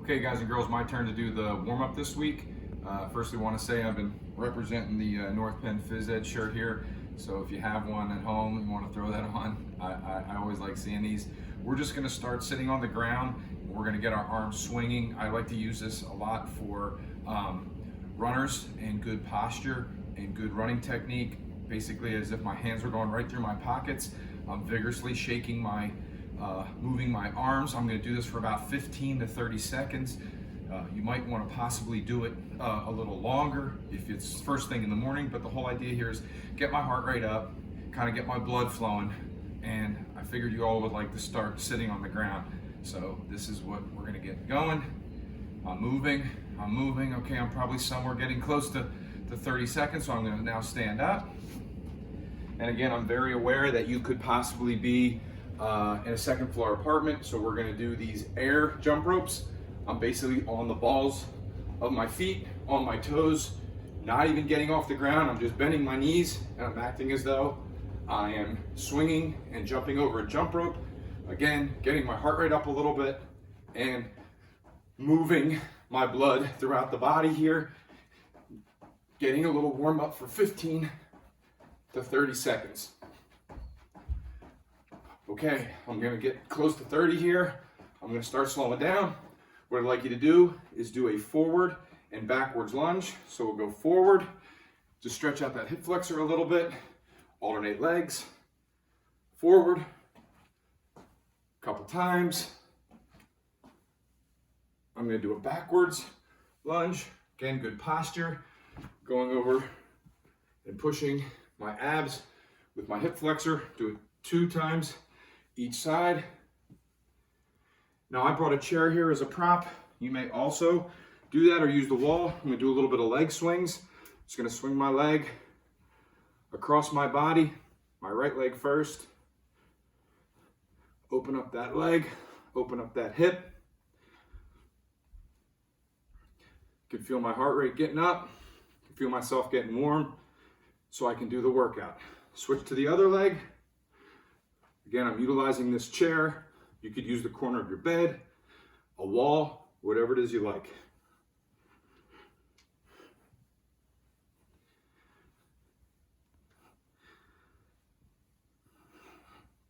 Okay, guys and girls, my turn to do the warm-up this week. First, I want to say I've been representing the North Penn Phys Ed shirt here. So if you have one at home and you want to throw that on, I always like seeing these. We're just going to start sitting on the ground. We're going to get our arms swinging. I like to use this a lot for runners and good posture and good running technique. Basically, as if my hands were going right through my pockets. I'm vigorously shaking moving my arms. I'm going to do this for about 15 to 30 seconds. You might want to possibly do it a little longer if it's first thing in the morning, but the whole idea here is get my heart rate up, kind of get my blood flowing, and I figured you all would like to start sitting on the ground. So this is what we're going to get going. I'm moving. Okay, I'm probably somewhere getting close to 30 seconds, so I'm going to now stand up. And again, I'm very aware that you could possibly be in a second floor apartment, so we're going to do these air jump ropes. I'm basically on the balls of my feet, on my toes, not even getting off the ground. I'm just bending my knees and I'm acting as though I am swinging and jumping over a jump rope. Again, getting my heart rate up a little bit and moving my blood throughout the body here, getting a little warm up for 15 to 30 seconds. Okay, I'm gonna get close to 30 here. I'm gonna start slowing down. What I'd like you to do is do a forward and backwards lunge. So we'll go forward, just stretch out that hip flexor a little bit, alternate legs, forward, a couple times. I'm gonna do a backwards lunge. Again, good posture, going over and pushing my abs with my hip flexor. Do it 2 times each side. Now I brought a chair here as a prop. You may also do that or use the wall. I'm gonna do a little bit of leg swings. Just gonna swing my leg across my body, my right leg first. Open up that leg, open up that hip. You can feel my heart rate getting up. I can feel myself getting warm so I can do the workout. Switch to the other leg. Again, I'm utilizing this chair. You could use the corner of your bed, a wall, whatever it is you like.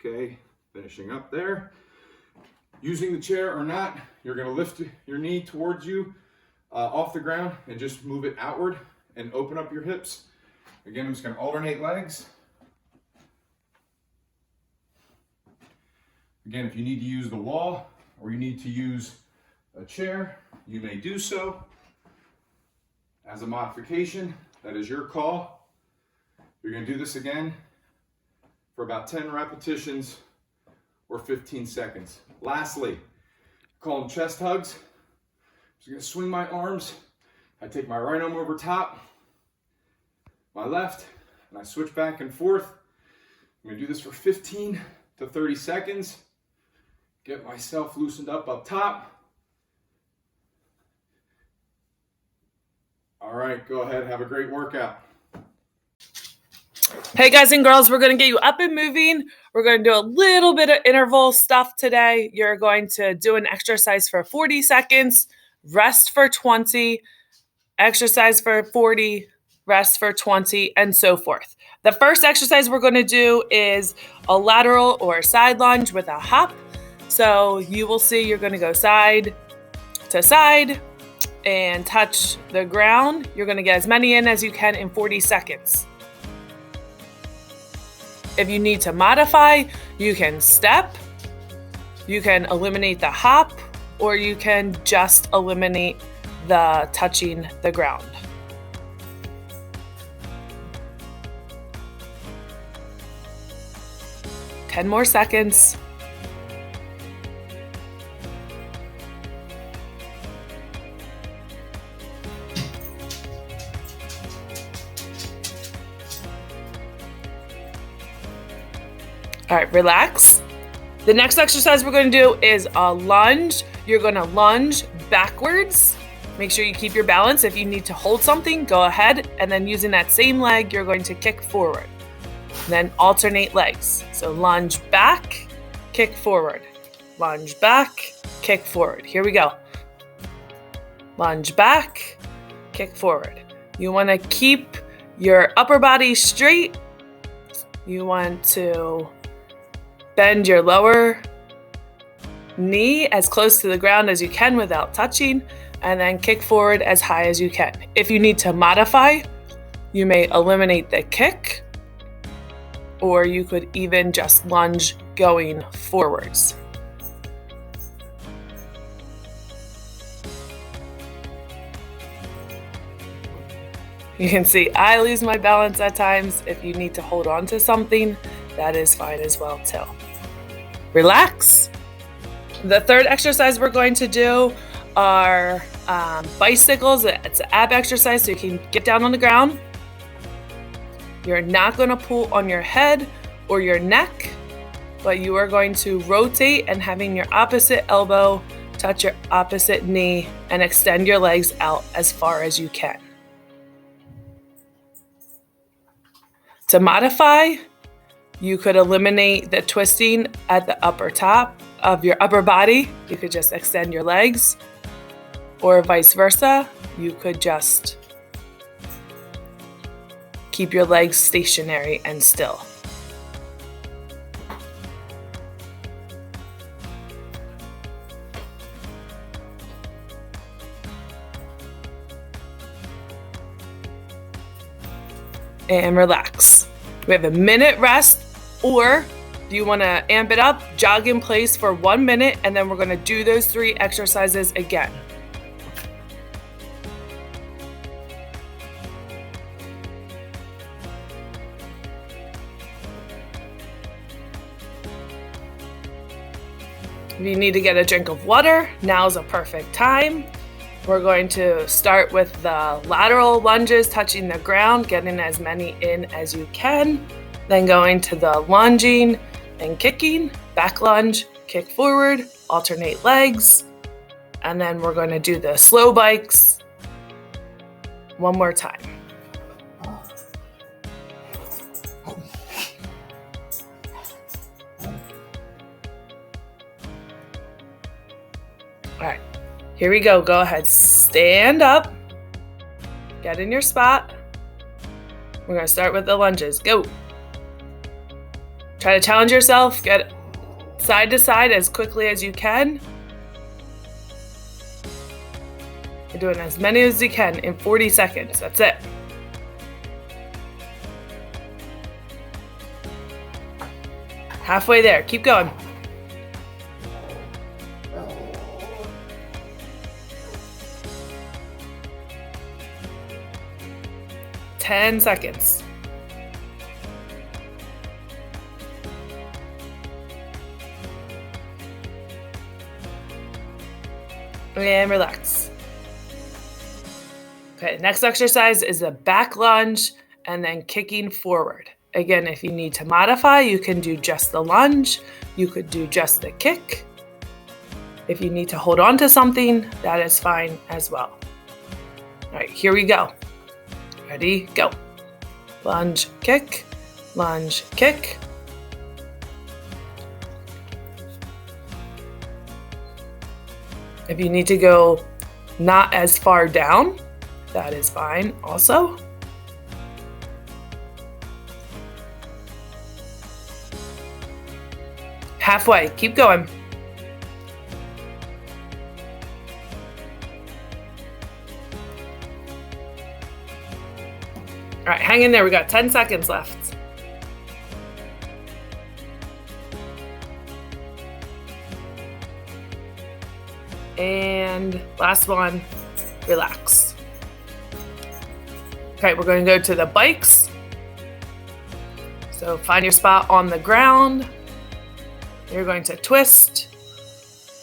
Okay, finishing up there. Using the chair or not, you're gonna lift your knee towards you off the ground and just move it outward and open up your hips. Again, I'm just gonna alternate legs. Again, if you need to use the wall or you need to use a chair, you may do so. As a modification, that is your call. You're going to do this again for about 10 repetitions or 15 seconds. Lastly, call them chest hugs. I'm just going to swing my arms. I take my right arm over top, my left, and I switch back and forth. I'm going to do this for 15 to 30 seconds. Get myself loosened up top. All right, go ahead, have a great workout. Hey guys and girls, we're going to get you up and moving. We're going to do a little bit of interval stuff today. You're going to do an exercise for 40 seconds, rest for 20, exercise for 40, rest for 20, and so forth. The first exercise we're going to do is a lateral or a side lunge with a hop. So you will see you're going to go side to side and touch the ground. You're going to get as many in as you can in 40 seconds. If you need to modify, you can step, you can eliminate the hop, or you can just eliminate the touching the ground. Ten more seconds. All right, relax. The next exercise we're going to do is a lunge. You're going to lunge backwards. Make sure you keep your balance. If you need to hold something, go ahead. And then using that same leg, you're going to kick forward. Then alternate legs. So lunge back, kick forward. Lunge back, kick forward. Here we go. lunge back, kick forward. You want to keep your upper body straight. You want to bend your lower knee as close to the ground as you can without touching, and then kick forward as high as you can. If you need to modify, you may eliminate the kick, or you could even just lunge going forwards. You can see I lose my balance at times. If you need to hold on to something, that is fine as well too. Relax. The third exercise we're going to do are bicycles. It's an ab exercise, so you can get down on the ground. You're not going to pull on your head or your neck, but you are going to rotate and having your opposite elbow touch your opposite knee and extend your legs out as far as you can. To modify, you could eliminate the twisting at the upper top of your upper body. You could just extend your legs, or vice versa. You could just keep your legs stationary and still. And relax. We have a minute rest, or do you want to amp it up, jog in place for 1 minute, and then we're going to do those 3 exercises again. If you need to get a drink of water, now's a perfect time. We're going to start with the lateral lunges, touching the ground, getting as many in as you can. Then going to the lunging and kicking, back lunge, kick forward, alternate legs. And then we're going to do the slow bikes one more time. All right. Here we go. Go ahead. Stand up. Get in your spot. We're going to start with the lunges. Go. Try to challenge yourself. Get side to side as quickly as you can. You're doing as many as you can in 40 seconds. That's it. Halfway there. Keep going. 10 seconds. And relax. Okay, next exercise is a back lunge and then kicking forward. Again, if you need to modify, you can do just the lunge. You could do just the kick. If you need to hold on to something, that is fine as well. All right, here we go. Ready, go. Lunge, kick, lunge, kick. If you need to go not as far down, that is fine also. Halfway, keep going. All right, hang in there. We got 10 seconds left. And last one, relax. Okay, we're going to go to the bikes. So find your spot on the ground. You're going to twist.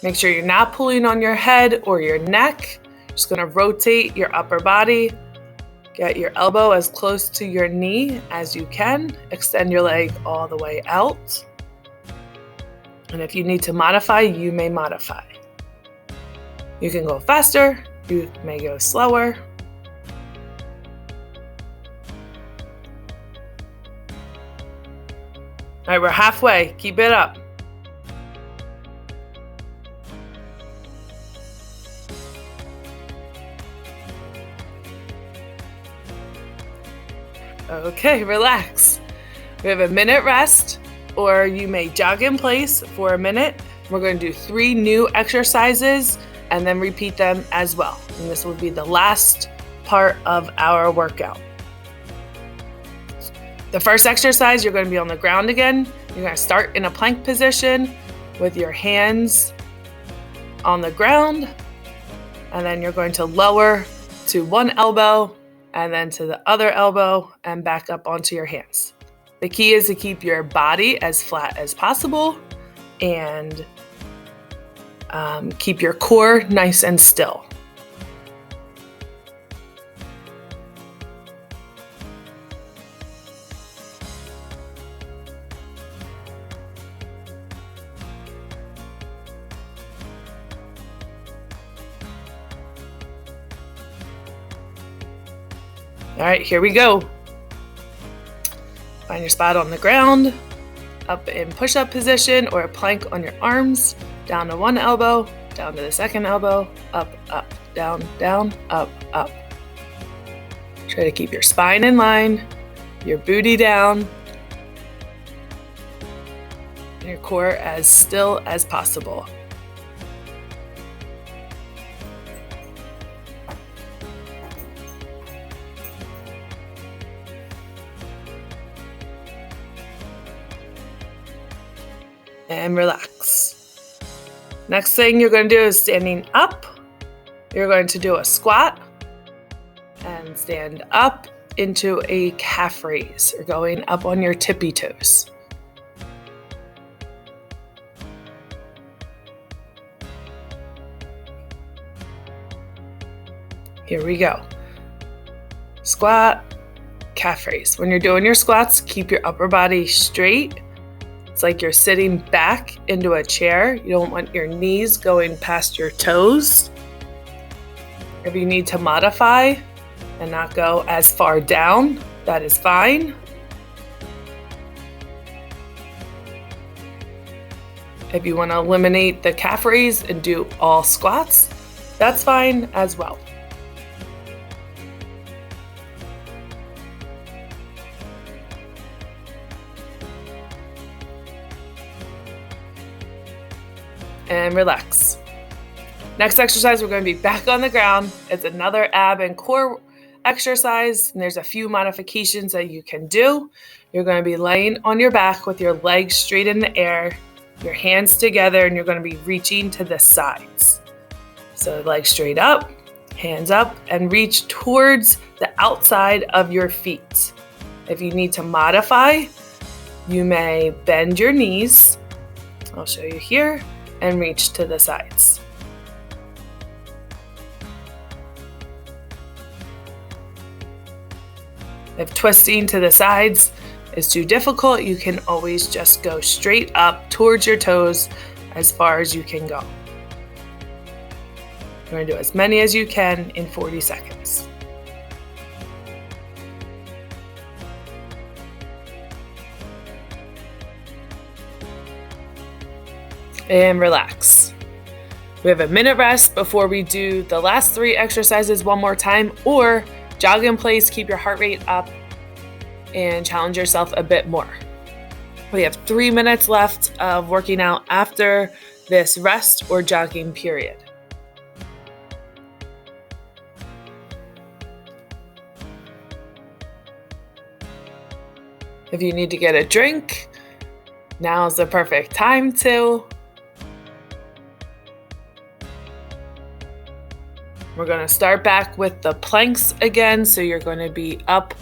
Make sure you're not pulling on your head or your neck. Just going to rotate your upper body. Get your elbow as close to your knee as you can. Extend your leg all the way out. And if you need to modify, you may modify. You can go faster. You may go slower. All right, we're halfway. Keep it up. Okay, relax. We have a minute rest, or you may jog in place for a minute. We're going to do 3 new exercises and then repeat them as well. And this will be the last part of our workout. The first exercise, you're going to be on the ground again. You're going to start in a plank position with your hands on the ground, and then you're going to lower to one elbow and then to the other elbow and back up onto your hands. The key is to keep your body as flat as possible and keep your core nice and still. All right, here we go. Find your spot on the ground, up in push-up position or a plank on your arms, down to one elbow, down to the second elbow, up, up, down, down, up, up. Try to keep your spine in line, your booty down, and your core as still as possible. And relax. Next thing you're going to do is standing up. You're going to do a squat and stand up into a calf raise. You're going up on your tippy toes. Here we go. Squat, calf raise. When you're doing your squats, keep your upper body straight. It's like you're sitting back into a chair. You don't want your knees going past your toes. If you need to modify and not go as far down, that is fine. If you want to eliminate the calf raise and do all squats, that's fine as well. And relax. Next exercise, we're going to be back on the ground. It's another ab and core exercise, and there's a few modifications that you can do. You're going to be laying on your back with your legs straight in the air, your hands together, and you're going to be reaching to the sides. So legs straight up, hands up, and reach towards the outside of your feet. If you need to modify, you may bend your knees. I'll show you here. And reach to the sides. If twisting to the sides is too difficult, you can always just go straight up towards your toes as far as you can go. You're going to do as many as you can in 40 seconds. And relax. We have a minute rest before we do the last 3 exercises one more time, or jog in place, keep your heart rate up, and challenge yourself a bit more. We have 3 minutes left of working out after this rest or jogging period. If you need to get a drink, now's the perfect time to. We're going to start back with the planks again. So you're going to be up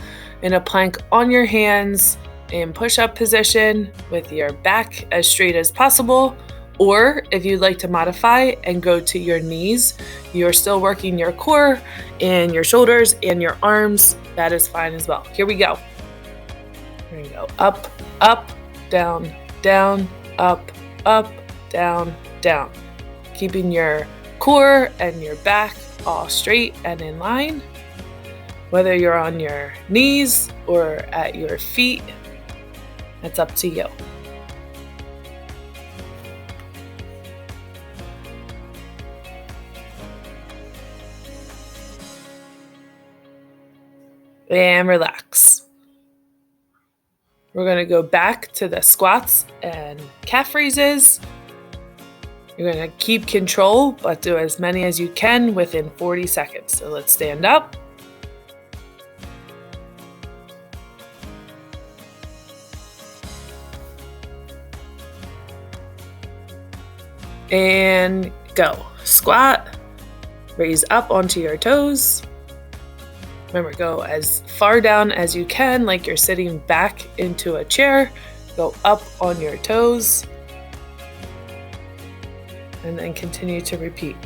in a plank on your hands in push-up position with your back as straight as possible. Or if you'd like to modify and go to your knees, you're still working your core and your shoulders and your arms. That is fine as well. Here we go. Here we go. Up, up, down, down, up, up, down, down. Keeping your core and your back all straight and in line. Whether you're on your knees or at your feet, that's up to you. And relax. We're going to go back to the squats and calf raises. You're going to keep control, but do as many as you can within 40 seconds. So let's stand up. And go. Squat, raise up onto your toes. Remember, go as far down as you can, like you're sitting back into a chair. Go up on your toes. And then continue to repeat.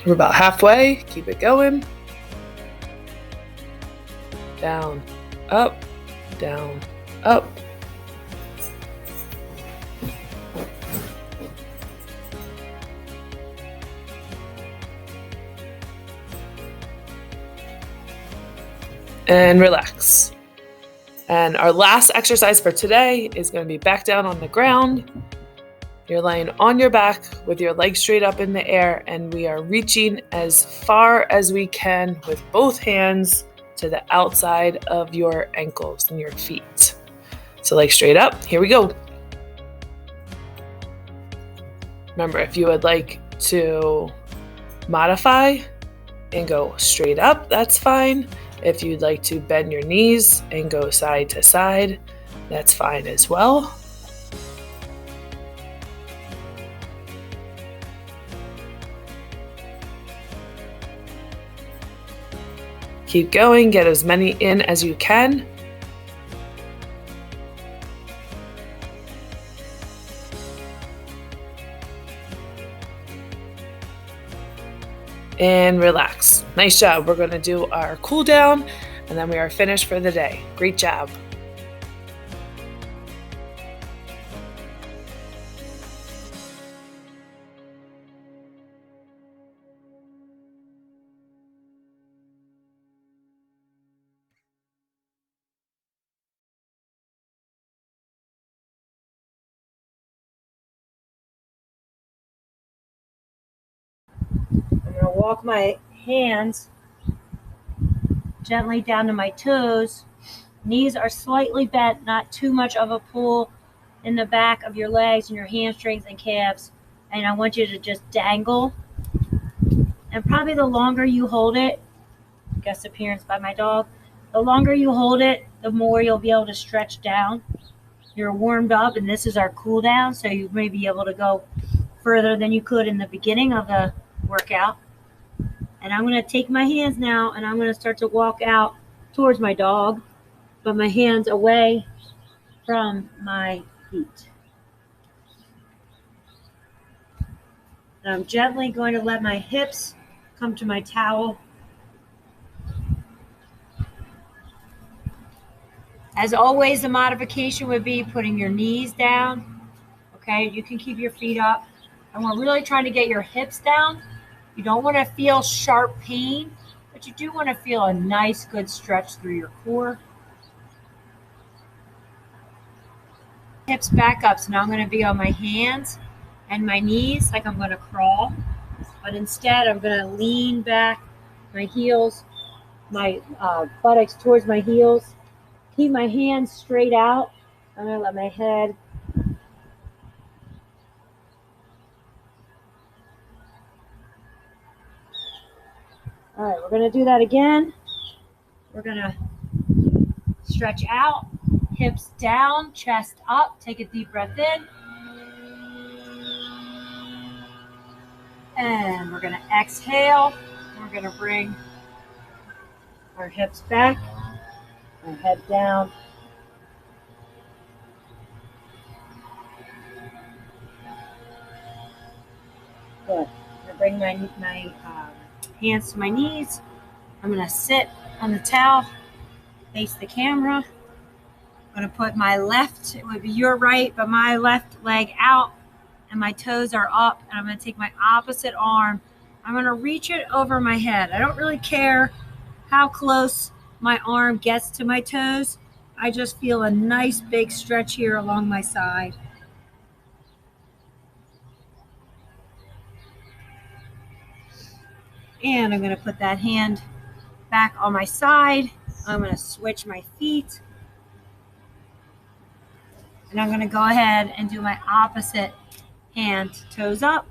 We're about halfway. Keep it going. Down, up, down, up. And relax. And our last exercise for today is going to be back down on the ground. You're laying on your back with your legs straight up in the air, and we are reaching as far as we can with both hands to the outside of your ankles and your feet. So legs straight up. Here we go. Remember, if you would like to modify and go straight up, that's fine. If you'd like to bend your knees and go side to side, that's fine as well. Keep going, get as many in as you can. And relax. Nice job. We're going to do our cool down, and then we are finished for the day. Great job. I'm going to walk my hands gently down to my toes. Knees are slightly bent, not too much of a pull in the back of your legs and your hamstrings and calves. And I want you to just dangle. And probably the longer you hold it, guest appearance by my dog, the longer you hold it, the more you'll be able to stretch down. You're warmed up, and this is our cool down, so you may be able to go further than you could in the beginning of the workout. And I'm going to take my hands now, and I'm going to start to walk out towards my dog, but my hands away from my feet. And I'm gently going to let my hips come to my towel. As always, the modification would be putting your knees down. Okay, you can keep your feet up. And we're really trying to get your hips down. You don't want to feel sharp pain, but you do want to feel a nice, good stretch through your core. Hips back up. So now I'm going to be on my hands and my knees like I'm going to crawl. But instead, I'm going to lean back, my heels, my buttocks towards my heels. Keep my hands straight out. I'm going to let my head All right, we're going to do that again. We're going to stretch out, hips down, chest up. Take a deep breath in. And we're going to exhale. We're going to bring our hips back, our head down. Good. I'm going to bring my hands to my knees. I'm going to sit on the towel, face the camera. I'm going to put my left, it would be your right, but my left leg out and my toes are up. And I'm going to take my opposite arm. I'm going to reach it over my head. I don't really care how close my arm gets to my toes. I just feel a nice big stretch here along my side. And I'm going to put that hand back on my side. I'm going to switch my feet. And I'm going to go ahead and do my opposite hand. Toes up,